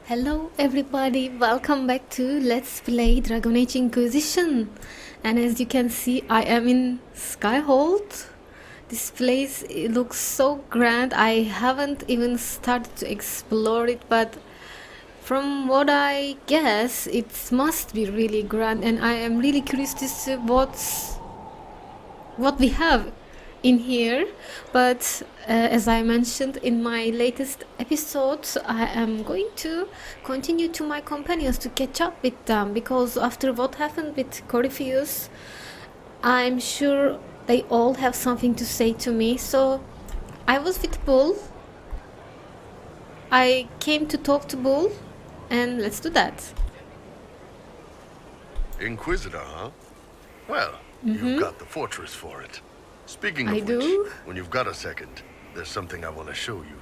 Hello everybody, welcome back to Let's Play Dragon Age Inquisition. And as you can see, I am in Skyhold. This place, it looks so grand. I haven't even started to explore it, but from what I guess, it must be really grand, and I am really curious to see what we have in here. But as I mentioned in my latest episode, I am going to continue to my companions to catch up with them, because after what happened with Corypheus, I'm sure they all have something to say to me. So I was with Bull. I came to talk to Bull, and let's do that. Inquisitor, huh? Well, you've got the fortress for it. Speaking of I which, do. when you've got a second, there's something I want to show you.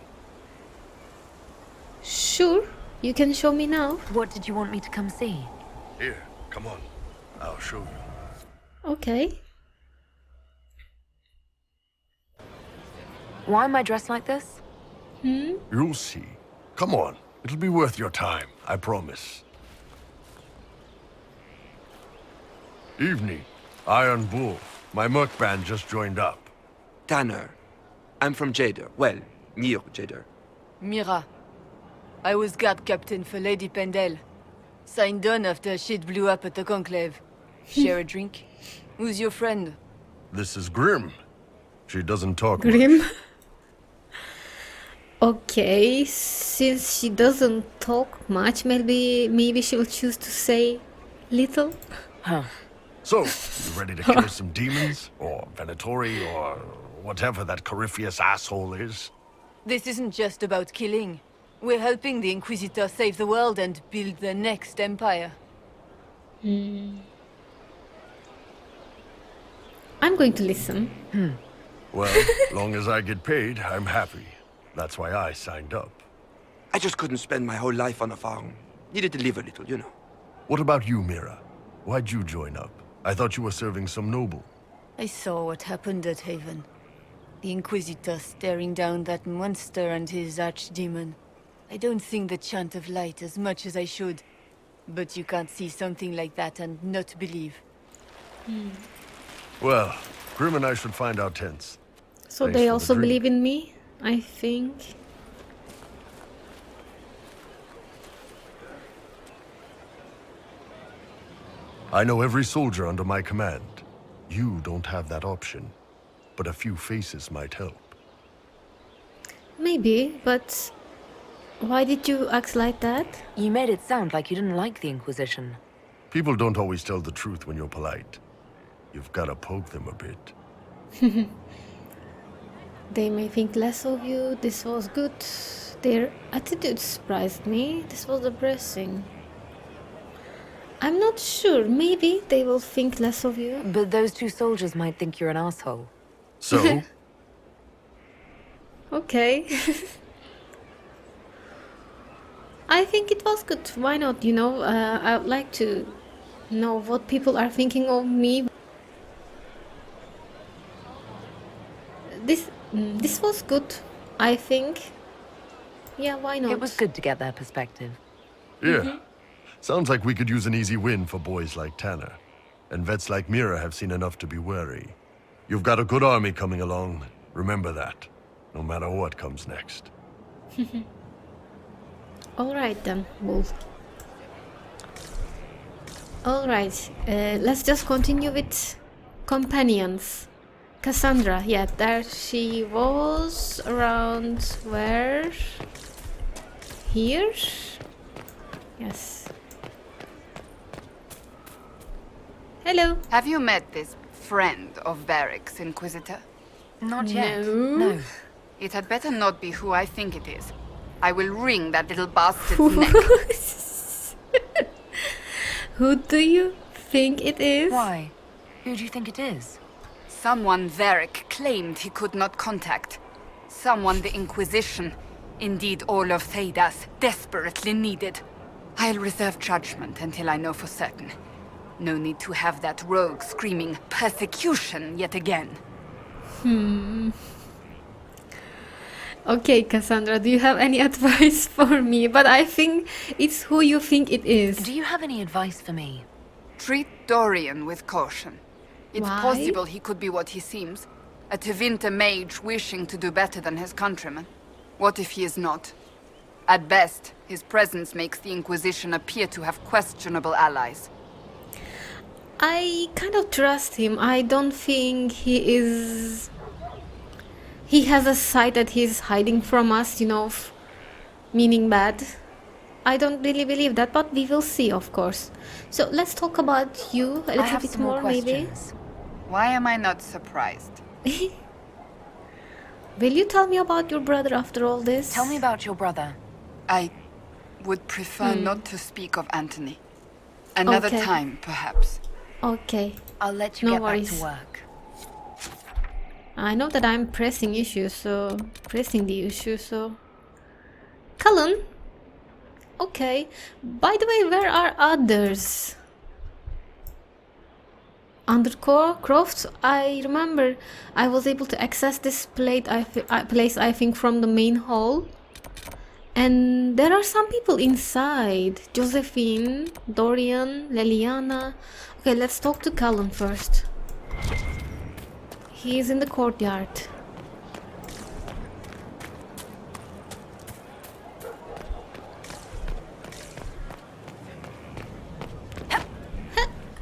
Sure, you can show me now. What did you want me to come see? Here, come on. I'll show you. Okay. Why am I dressed like this? You'll see. Come on. It'll be worth your time, I promise. Evening. Iron Bull. My merc band just joined up. Tanner. I'm from Jader. Well, near Jader. Mira. I was guard captain for Lady Pendel. Signed on after shit blew up at the Conclave. Share a drink? Who's your friend? This is Grim. She doesn't talk much. Grim. Okay, since she doesn't talk much, maybe she'll choose to say little. So, you ready to kill some demons? Or Venatori? Or whatever that Corypheus asshole is? This isn't just about killing. We're helping the Inquisitor save the world and build the next empire. I'm going to listen. Well, long as I get paid, I'm happy. That's why I signed up. I just couldn't spend my whole life on a farm. Needed to live a little, you know. What about you, Mira? Why'd you join up? I thought you were serving some noble. I saw what happened at Haven. The Inquisitor staring down that monster and his archdemon. I don't think the chant of light as much as I should. But you can't see something like that and not believe. Well, Grim and I should find our tents. So Thanks they for the also drink. believe in me, I think. I know every soldier under my command. You don't have that option. But a few faces might help. Maybe, but why did you act like that? You made it sound like you didn't like the Inquisition. People don't always tell the truth when you're polite. You've got to poke them a bit. They may think less of you. This was good. Their attitude surprised me. This was depressing. I'm not sure. Maybe they will think less of you. But those two soldiers might think you're an asshole. So, Okay. I think it was good. Why not? I would like to know what people are thinking of me. This was good, I think. Yeah, why not? It was good to get their perspective. yeah. Sounds like we could use an easy win for boys like Tanner. And vets like Mira have seen enough to be wary. You've got a good army coming along. Remember that. No matter what comes next. All right then, Wolf. All right, let's just continue with companions. Cassandra, yeah, there she was around where? Here? Yes. Hello. Have you met this friend of Varric's, Inquisitor? Not yet. No. It had better not be who I think it is. I will wring that little bastard's neck. Who do you think it is? Why? Who do you think it is? Someone Varric claimed he could not contact. Someone the Inquisition, indeed all of Thedas, desperately needed. I'll reserve judgment until I know for certain. No need to have that rogue screaming persecution yet again. Okay, Cassandra, do you have any advice for me? But I think it's who you think it is. Do you have any advice for me? Treat Dorian with caution. It's Why? possible he could be what he seems. A Tevinter mage wishing to do better than his countrymen. What if he is not? At best, his presence makes the Inquisition appear to have questionable allies. I kind of trust him. I don't think he is... He has a side that he's hiding from us, you know, meaning bad. I don't really believe that, but we will see, of course. So let's talk about you a I little have bit some more, maybe. questions. Why am I not surprised? Will you tell me about your brother after all this? Tell me about your brother. I would prefer not to speak of Anthony. Another Okay. time, perhaps. Okay. I'll let you No get back worries. to work. I know that I'm pressing the issue, so... Cullen? Okay. By the way, where are others? Undercroft? I remember I was able to access this place, I think, from the main hall. And there are some people inside. Josephine, Dorian, Leliana. Okay, let's talk to Cullen first. He is in the courtyard.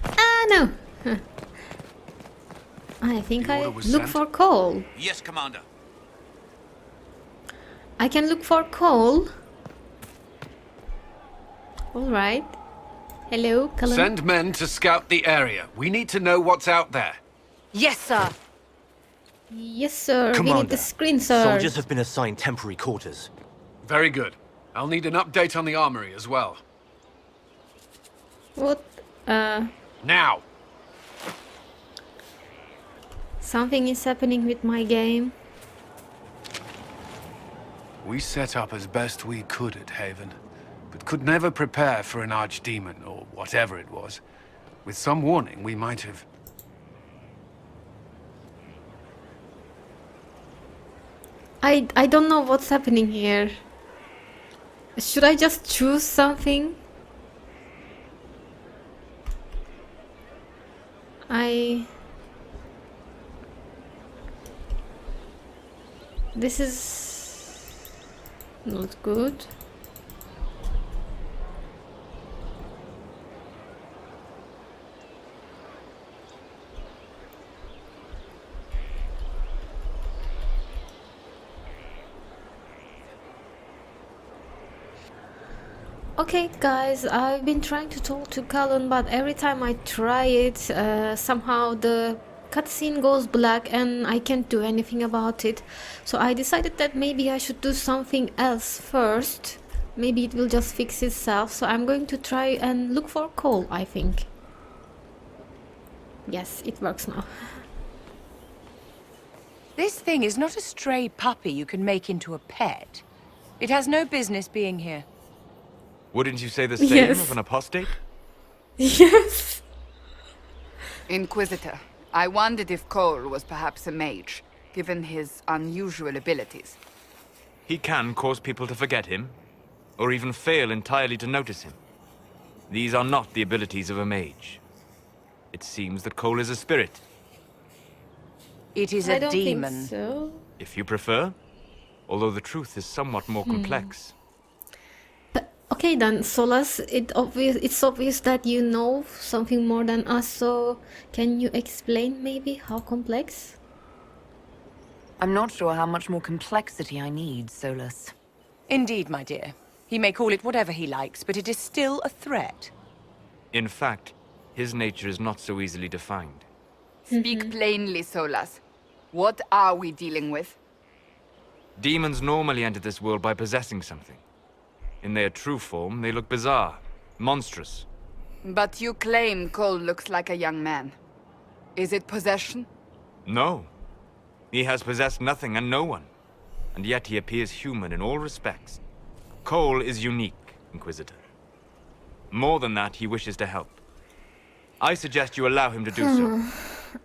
Ah, no. I think I order was look sent? for Cole. Yes, Commander. I can look for Cole. Alright. Hello, Cullen. Send men to scout the area. We need to know what's out there. Yes, sir. Yes, sir. We need Commander, the screen, sir. soldiers have been assigned temporary quarters. Very good. I'll need an update on the armory as well. What? Now! Something is happening with my game. We set up as best we could at Haven, but could never prepare for an archdemon, or whatever it was. With some warning, we might have... I don't know what's happening here. Should I just choose something? This is not good. Okay guys, I've been trying to talk to Cullen, but every time I try it, somehow the cutscene goes black and I can't do anything about it. So I decided that maybe I should do something else first. Maybe it will just fix itself. So I'm going to try and look for Cole, I think. Yes, it works now. This thing is not a stray puppy you can make into a pet. It has no business being here. Wouldn't you say the same Yes. of an apostate? Yes. Inquisitor, I wondered if Cole was perhaps a mage, given his unusual abilities. He can cause people to forget him, or even fail entirely to notice him. These are not the abilities of a mage. It seems that Cole is a spirit, It is I a don't demon. think so. if you prefer, although the truth is somewhat more complex. Okay then, Solas, it's obvious that you know something more than us, so can you explain maybe how complex? I'm not sure how much more complexity I need, Solus. Indeed, my dear. He may call it whatever he likes, but it is still a threat. In fact, his nature is not so easily defined. Speak plainly, Solas. What are we dealing with? Demons normally enter this world by possessing something. In their true form, they look bizarre, monstrous. But you claim Cole looks like a young man. Is it possession? No. He has possessed nothing and no one. And yet he appears human in all respects. Cole is unique, Inquisitor. More than that, he wishes to help. I suggest you allow him to do so.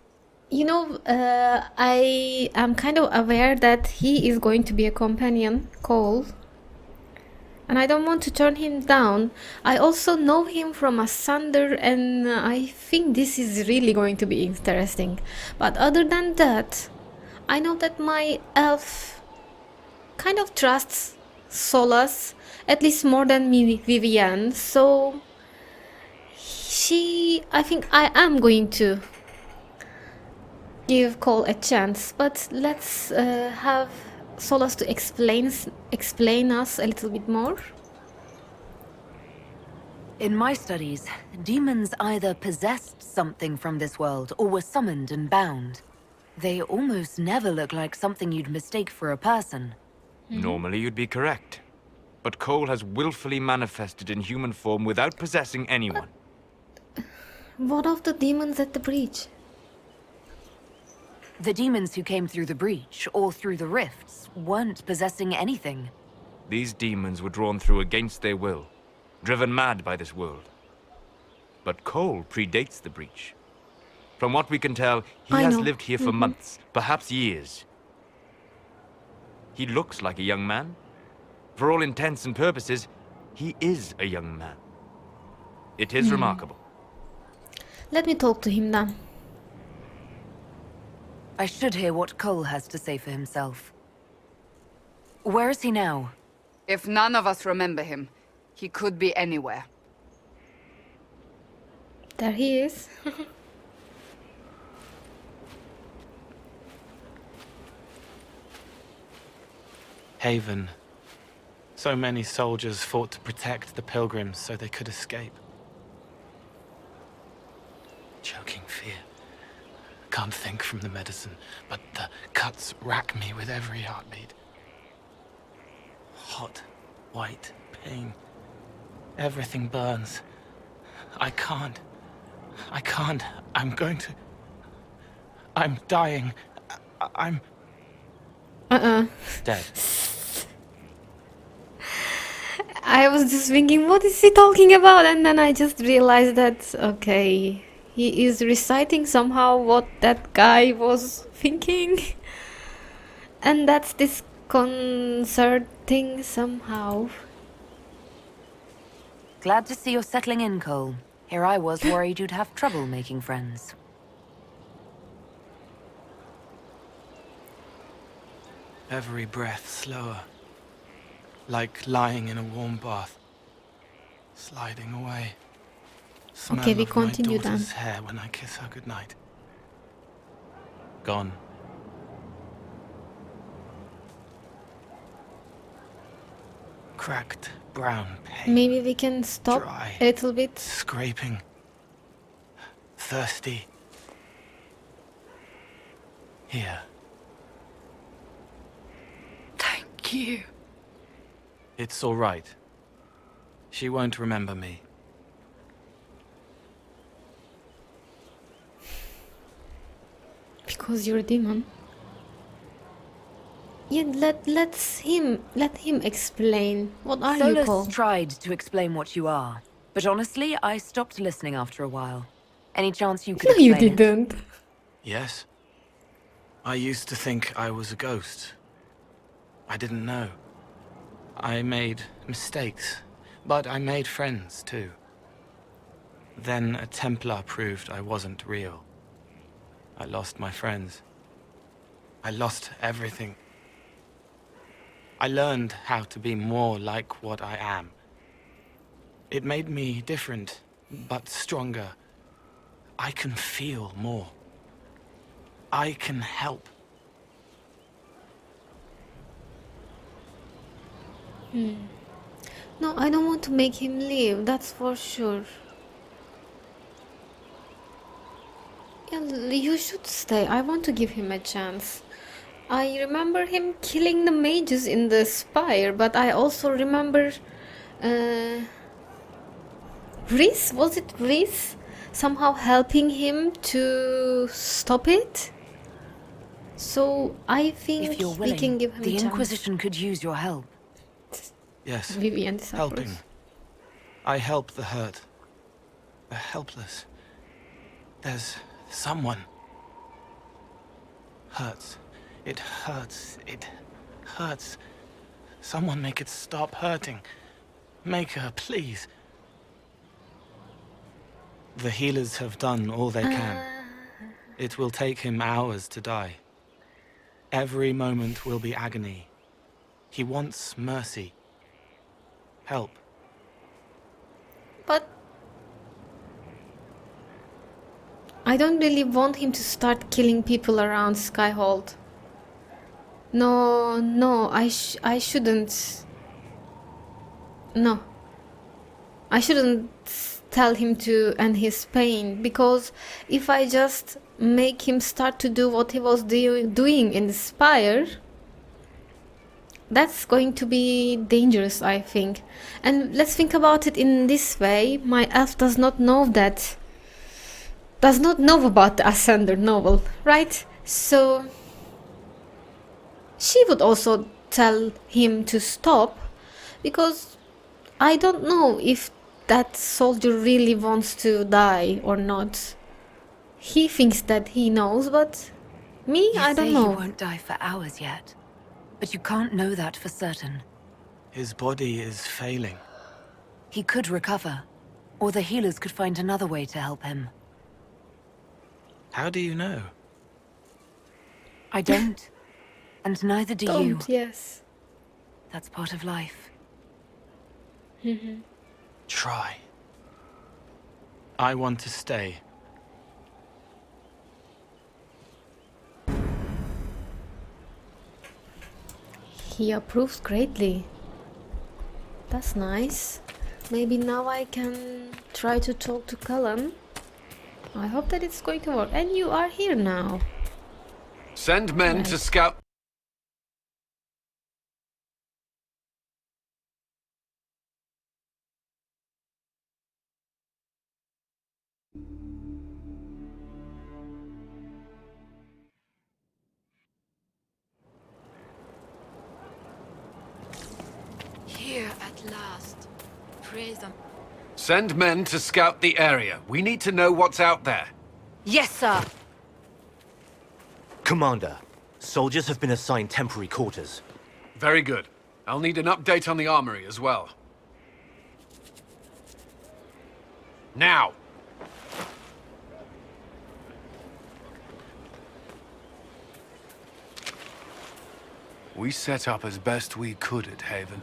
You know, I am kind of aware that he is going to be a companion, Cole, and I don't want to turn him down. I also know him from Asunder, and I think this is really going to be interesting. But other than that, I know that my elf kind of trusts Solas, at least more than me, Vivienne, so I think I am going to give Cole a chance, but let's have Solas to explain us a little bit more. In my studies, demons either possessed something from this world or were summoned and bound. They almost never look like something you'd mistake for a person. Normally you'd be correct. But Cole has willfully manifested in human form without possessing anyone. What of the demons at the breach? The demons who came through the breach, or through the rifts, weren't possessing anything. These demons were drawn through against their will, driven mad by this world. But Cole predates the breach. From what we can tell, he has lived here for months, perhaps years. He looks like a young man. For all intents and purposes, he is a young man. It is remarkable. Let me talk to him then. I should hear what Cole has to say for himself. Where is he now? If none of us remember him, he could be anywhere. There he is. Haven. So many soldiers fought to protect the pilgrims so they could escape. Choking fear. Can't think from the medicine, but the cuts rack me with every heartbeat. Hot, white pain. Everything burns. I can't. I'm going to... I'm dying. I'm... Dead. I was just thinking, what is he talking about? And then I just realized that, okay, he is reciting somehow what that guy was thinking. And that's disconcerting somehow. Glad to see you're settling in, Cole. Here I was worried you'd have trouble making friends. Every breath slower. Like lying in a warm bath. Sliding away. Smell Okay, we of my continue then. daughter's hair when I kiss her goodnight. Gone. Cracked brown pain. Maybe we can stop Dry. a little bit. Scraping. Thirsty. Here. Thank you. It's all right. She won't remember me. Because you're a demon. Yeah, let him explain. What are you Solus called? tried to explain what you are, but honestly, I stopped listening after a while. Any chance you could No, you explain it? didn't. Yes. I used to think I was a ghost. I didn't know. I made mistakes, but I made friends too. Then a Templar proved I wasn't real. I lost my friends. I lost everything. I learned how to be more like what I am. It made me different, but stronger. I can feel more. I can help. No, I don't want to make him leave, that's for sure. Yeah, you should stay. I want to give him a chance. I remember him killing the mages in the spire, but I also remember Rhys, was it Rhys? Somehow helping him to stop it. So I think If you're we willing, can give him the a chance. Inquisition could use your help. Yes, Vivienne is helping. I help the hurt. The helpless. There's someone. hurts. It hurts. It hurts. Someone make it stop hurting. Make her, please. The healers have done all they can. It will take him hours to die. Every moment will be agony. He wants mercy. Help. But I don't really want him to start killing people around Skyhold. No, I shouldn't. No. I shouldn't tell him to end his pain, because if I just make him start to do what he was doing in the Spire, that's going to be dangerous, I think. And let's think about it in this way. My elf does not know about the Ascender novel, right? So she would also tell him to stop, because I don't know if that soldier really wants to die or not. He thinks that he knows, but me, I don't know. You say he won't die for hours yet, but you can't know that for certain. His body is failing. He could recover, or the healers could find another way to help him. How do you know? I don't, and neither do you. Yes. That's part of life. Try. I want to stay. He approves greatly. That's nice. Maybe now I can try to talk to Cullen. I hope that it's going to work. And you are here now. Send men to scout. Here at last. Praise them. Send men to scout the area. We need to know what's out there. Yes, sir. Commander, soldiers have been assigned temporary quarters. Very good. I'll need an update on the armory as well. Now! We set up as best we could at Haven,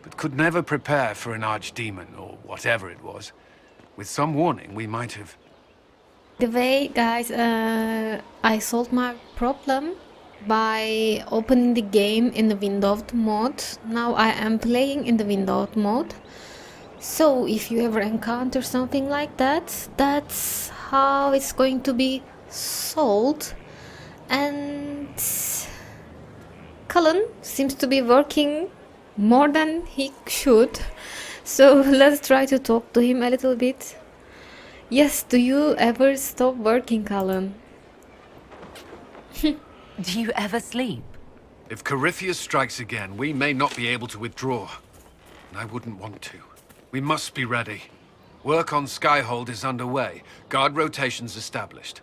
but could never prepare for an archdemon, or whatever it was. With some warning, we might have... The way, guys, I solved my problem by opening the game in the windowed mode. Now I am playing in the windowed mode. So if you ever encounter something like that, that's how it's going to be solved. And Cullen seems to be working more than he should. So let's try to talk to him a little bit. Yes, do you ever stop working, Cullen? Do you ever sleep? If Corypheus strikes again, we may not be able to withdraw. And I wouldn't want to. We must be ready. Work on Skyhold is underway. Guard rotations established.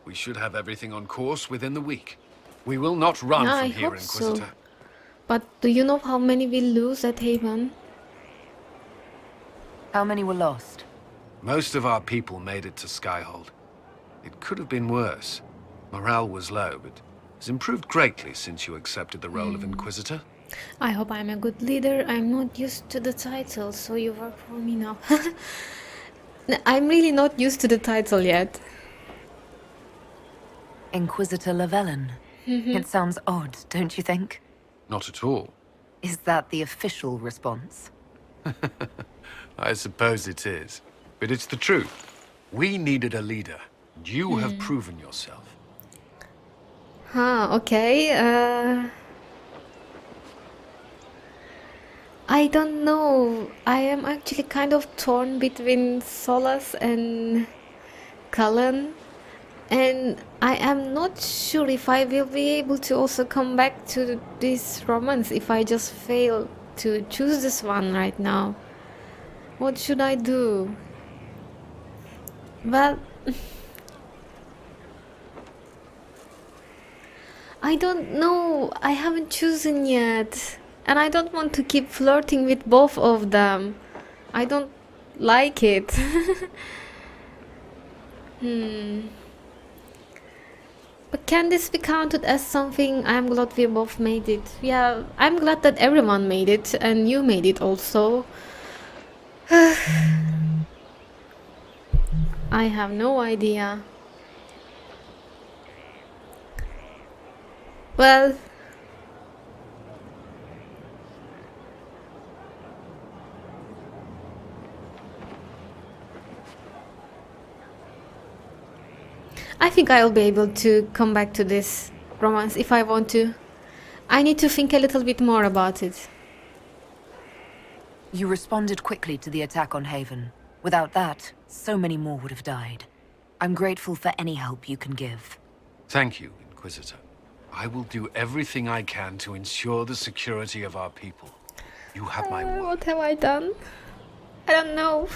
We should have everything on course within the week. We will not run from here, Inquisitor. So. But do you know how many we lose at Haven? How many were lost? Most of our people made it to Skyhold. It could have been worse. Morale was low, but has improved greatly since you accepted the role of Inquisitor. I hope I'm a good leader. I'm not used to the title, so you work for me now. I'm really not used to the title yet. Inquisitor Llewellyn. It sounds odd, don't you think? Not at all. Is that the official response? I suppose it is. But it's the truth. We needed a leader. And you have proven yourself. Okay. I don't know. I am actually kind of torn between Solas and Cullen. And I am not sure if I will be able to also come back to this romance if I just fail to choose this one right now. What should I do? Well, I don't know. I haven't chosen yet. And I don't want to keep flirting with both of them. I don't like it. But can this be counted as something? I'm glad we both made it. Yeah, I'm glad that everyone made it and you made it also. I have no idea. Well, I think I'll be able to come back to this romance if I want to. I need to think a little bit more about it. You responded quickly to the attack on Haven. Without that, so many more would have died. I'm grateful for any help you can give. Thank you, Inquisitor. I will do everything I can to ensure the security of our people. You have my word. What have I done? I don't know.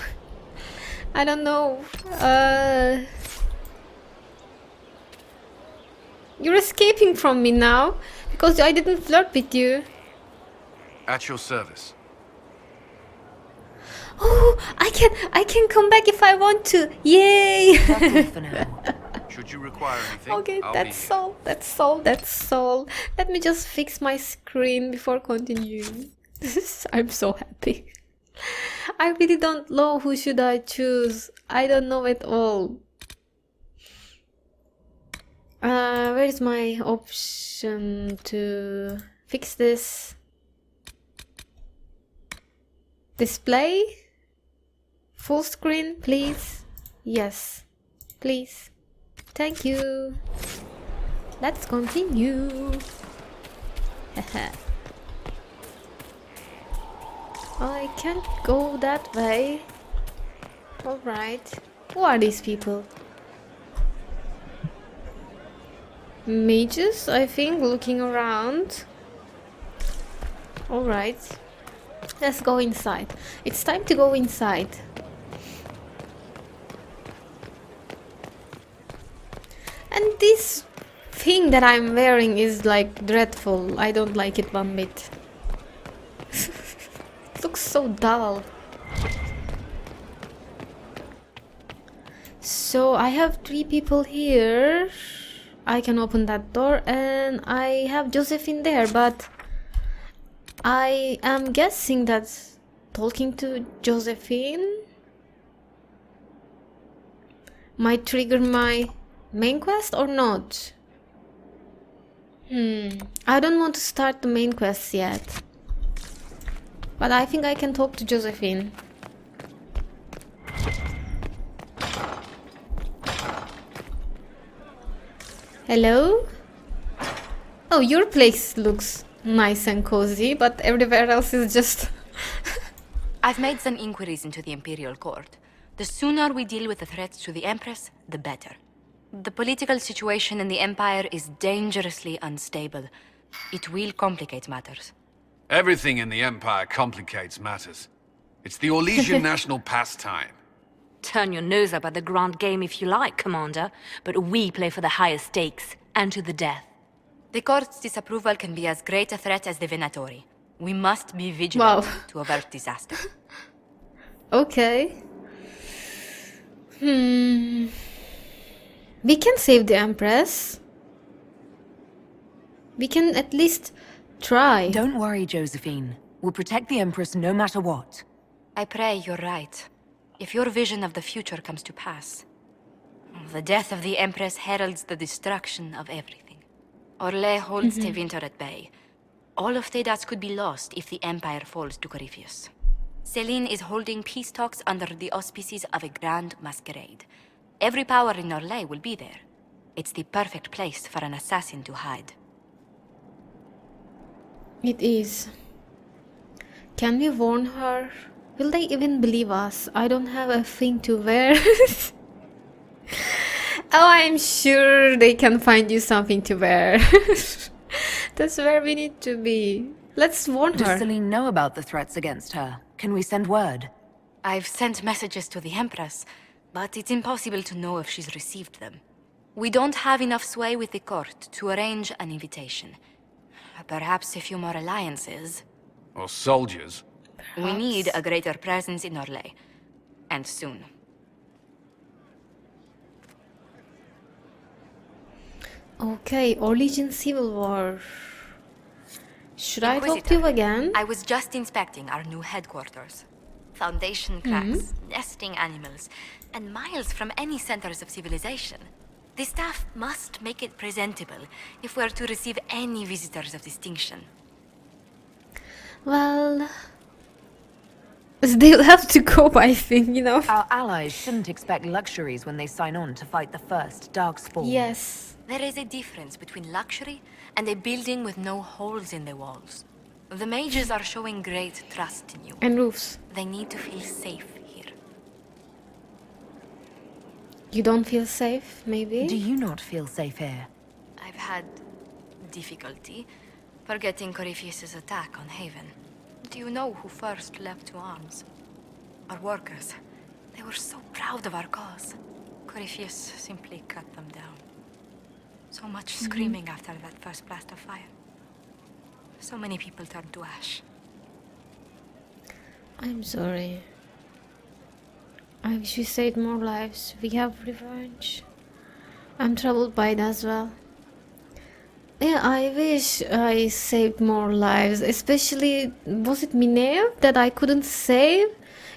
I don't know. You're escaping from me now because I didn't flirt with you. At your service. Oh, I can come back if I want to. Yay! Should you require anything, Okay, I'll that's all. Let me just fix my screen before continuing. I'm so happy. I really don't know who should I choose. I don't know at all. Where is my option to fix this? Display? Full screen, please? Yes, please. Thank you. Let's continue. I can't go that way. Alright. Who are these people? Mages, I think, looking around. Alright. Let's go inside. It's time to go inside. And this thing that I'm wearing is like dreadful. I don't like it one bit. It looks so dull. So I have 3 people here. I can open that door and I have Josephine there, but I am guessing that talking to Josephine might trigger my main quest or not. I don't want to start the main quest yet, but I think I can talk to Josephine. Hello? Oh, your place looks nice and cozy, but everywhere else is just... I've made some inquiries into the Imperial Court. The sooner we deal with the threats to the Empress, the better. The political situation in the Empire is dangerously unstable. It will complicate matters. Everything in the Empire complicates matters. It's the Orlesian national pastime. Turn your nose up at the grand game if you like, Commander, but we play for the highest stakes, and to the death. The court's disapproval can be as great a threat as the Venatori. We must be vigilant to avert disaster. Okay. We can save the Empress. We can at least try. Don't worry, Josephine. We'll protect the Empress no matter what. I pray you're right. If your vision of the future comes to pass, the death of the Empress heralds the destruction of everything. Orlais holds Tevinter at bay. All of Thedas could be lost if the Empire falls to Corypheus. Selene is holding peace talks under the auspices of a grand masquerade. Every power in Orlais will be there. It's the perfect place for an assassin to hide. It is. Can we warn her? Will they even believe us? I don't have a thing to wear. Oh, I'm sure they can find you something to wear. That's where we need to be. Let's warn her. Does Selene know about the threats against her? Can we send word? I've sent messages to the Empress, but it's impossible to know if she's received them. We don't have enough sway with the court to arrange an invitation. Perhaps a few more alliances. Or soldiers. We need a greater presence in Orlais. And soon. Okay, Origin Civil War. Should I talk to you again? I was just inspecting our new headquarters. Foundation cracks, nesting animals, and miles from any centers of civilization. The staff must make it presentable if we're to receive any visitors of distinction. Well, they'll have to cope, I think, you know. Our allies shouldn't expect luxuries when they sign on to fight the first Darkspawn. Yes. There is a difference between luxury and a building with no holes in the walls. The mages are showing great trust in you. And roofs. They need to feel safe here. You don't feel safe, maybe? Do you not feel safe here? I've had difficulty forgetting Corypheus' attack on Haven. Do you know who first leapt to arms? Our workers. They were so proud of our cause. Corypheus simply cut them down. So much screaming after that first blast of fire. So many people turned to ash. I'm sorry. I wish we saved more lives. We have revenge. I'm troubled by it as well. Yeah, I wish I saved more lives. Especially, was it Minerve that I couldn't save?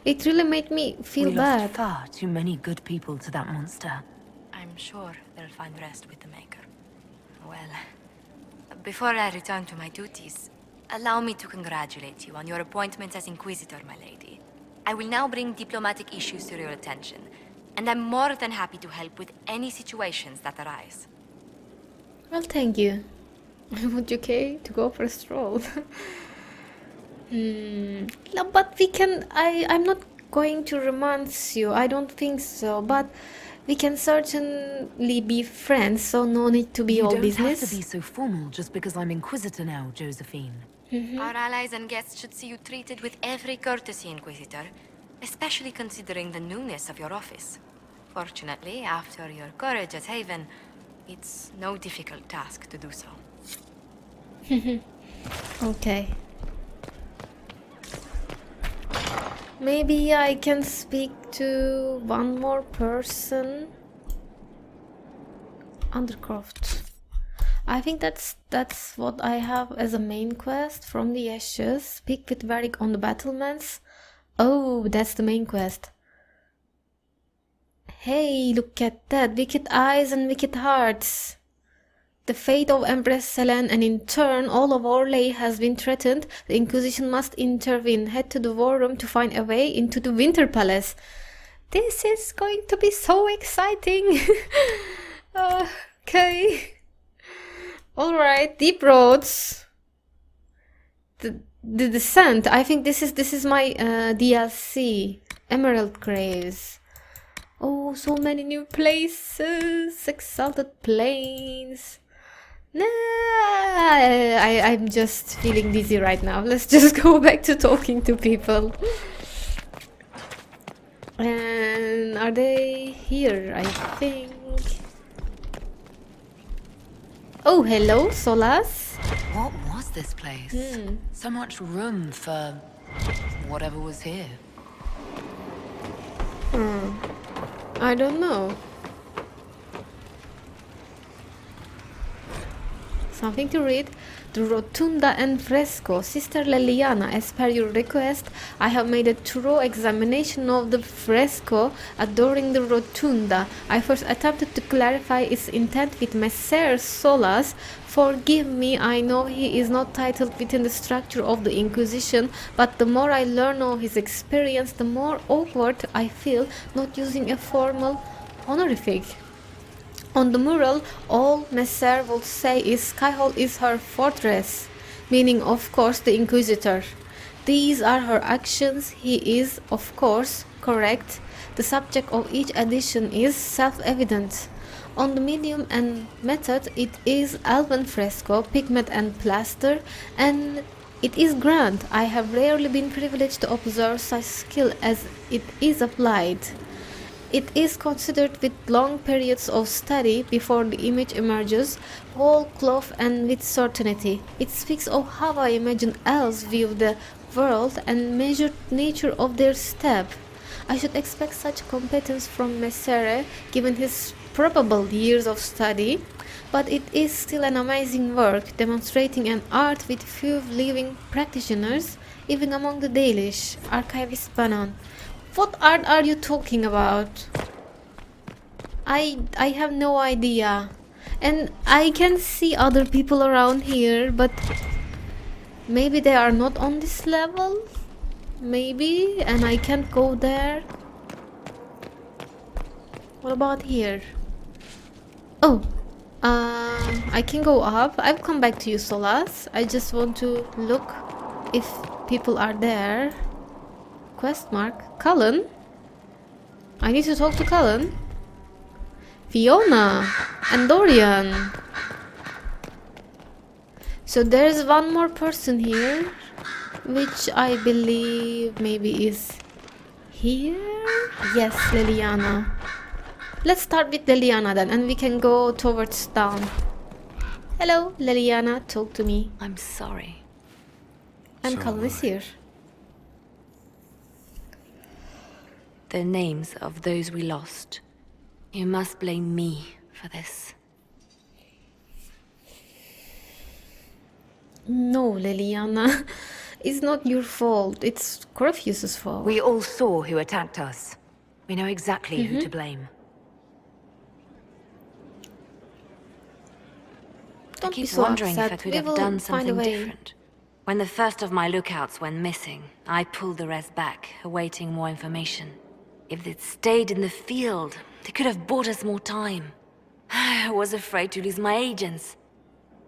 It really made me feel bad. We lost far too many good people to that monster. I'm sure they'll find rest with the Maker. Well, before I return to my duties, allow me to congratulate you on your appointment as Inquisitor, my lady. I will now bring diplomatic issues to your attention, and I'm more than happy to help with any situations that arise. Well, thank you. Would you care to go for a stroll? No, but we can... I'm not going to romance you. I don't think so, but... We can certainly be friends, so no need to be all business. You don't have to be so formal just because I'm Inquisitor now, Josephine. Our allies and guests should see you treated with every courtesy, Inquisitor, especially considering the newness of your office. Fortunately, after your courage at Haven, it's no difficult task to do so. Okay. Maybe I can speak to one more person. Undercroft. I think that's what I have as a main quest from the Ashes. Speak with Varric on the battlements. Oh, that's the main quest. Hey, look at that. Wicked eyes and wicked hearts. The fate of Empress Selene and in turn all of Orlais has been threatened. The Inquisition must intervene. Head to the war room to find a way into the Winter Palace. This is going to be so exciting. Okay. Alright, Deep Roads. The Descent. I think this is my DLC. Emerald Graves. Oh, so many new places. Exalted Plains. Nah, I'm just feeling dizzy right now. Let's just go back to talking to people. And are they here? I think. Oh, hello, Solas. What was this place? So much room for whatever was here. I don't know. Something to read. The Rotunda and Fresco. Sister Leliana, as per your request, I have made a thorough examination of the fresco adoring the Rotunda. I first attempted to clarify its intent with Messer Solas. Forgive me, I know he is not titled within the structure of the Inquisition, but the more I learn of his experience, the more awkward I feel not using a formal honorific. On the mural, all Messer will say is Skyhold is her fortress, meaning of course the Inquisitor. These are her actions, he is of course correct. The subject of each edition is self-evident. On the medium and method, it is Elven fresco, pigment and plaster, and it is grand. I have rarely been privileged to observe such skill as it is applied. It is considered with long periods of study before the image emerges, whole cloth and with certainty. It speaks of how I imagine elves view the world and measured nature of their step. I should expect such competence from Messere, given his probable years of study, but it is still an amazing work, demonstrating an art with few living practitioners, even among the Dalish. Archivist Banon. What art are you talking about? I have no idea. And I can see other people around here, but maybe they are not on this level? Maybe, and I can't go there. What about here? Oh, I can go up. I'll come back to you, Solas. I just want to look if people are there. Quest mark. Cullen? I need to talk to Cullen. Fiona and Dorian. So there's one more person here, which I believe maybe is here. Yes, Liliana. Let's start with Liliana then, and we can go towards town. Hello, Liliana, talk to me. I'm sorry. And Cullen is here. The names of those we lost. You must blame me for this. No, Liliana. It's not your fault. It's Corpheus's fault. We all saw who attacked us. We know exactly who to blame. I keep wondering if I could have done something different. When the first of my lookouts went missing, I pulled the rest back, awaiting more information. If they'd stayed in the field, they could have bought us more time. I was afraid to lose my agents.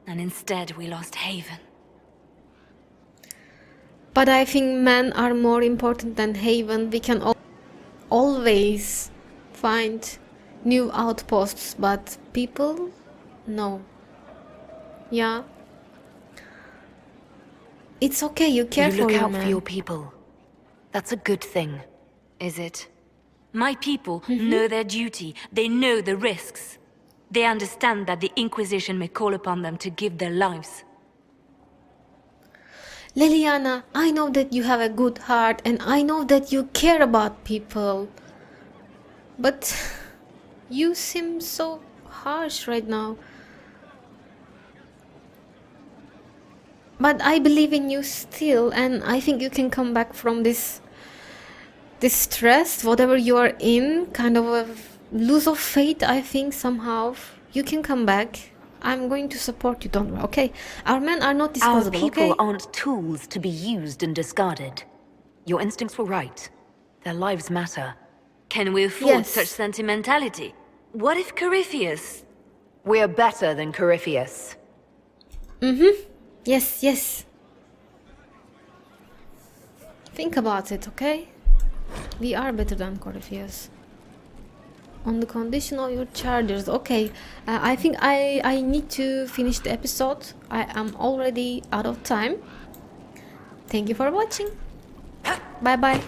And instead, we lost Haven. But I think men are more important than Haven. We can always find new outposts, but people? No. Yeah. It's okay, you care for your men. You look out for your people. That's a good thing. Is it? My people know their duty. They know the risks. They understand that the Inquisition may call upon them to give their lives. Liliana, I know that you have a good heart and I know that you care about people. But you seem so harsh right now. But I believe in you still, and I think you can come back from this stress, whatever you are in, kind of a lose of faith, I think, somehow. You can come back. I'm going to support you, don't worry, okay? Our men are not disposable, Our people okay? aren't tools to be used and discarded. Your instincts were right. Their lives matter. Can we afford such sentimentality? What if Corypheus? We're better than Corypheus. Yes, yes. Think about it, okay? We are better than Corypheus. On the condition of your chargers. Okay, I think I need to finish the episode. I am already out of time. Thank you for watching. Bye bye.